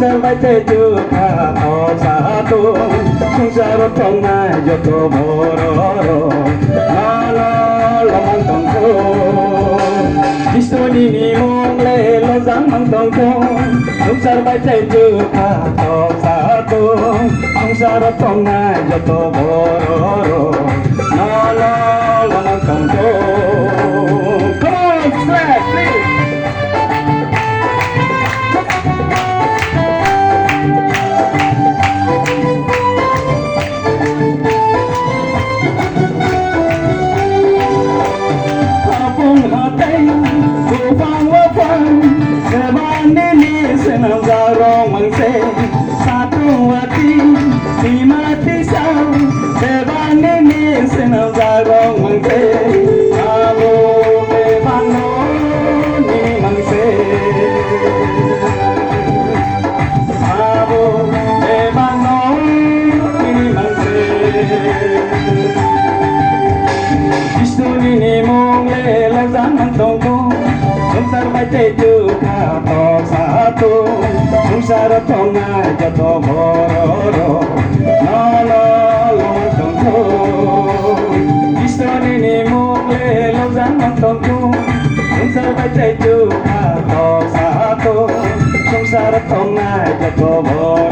সংসার বাইতে চুখা সাতু সংসার তঙ্গায় যত বড় মন্তঙ্ক কৃষ্ণনি মংলে লজাং মন্তঙ্ক সংসার বাইতে চুখা সাতু সংসার তঙ্গায় যত বড় মন্তঙ্ক Zarong mangse satu hati di mati sang sebane ni senang zarong mangse alo bebano ni mangse alo bebano ni mangse Krishna ni mongle lazan mantongko সংসার বাইতে চুখা সাতু সংসার তঙ্গায় যত বড় মন্তঙ্ক কৃষ্ণনি মংলে লজান মন্তঙ্ক সংসার বাইতে চুখা সাতু সংসার তঙ্গায় যত বড়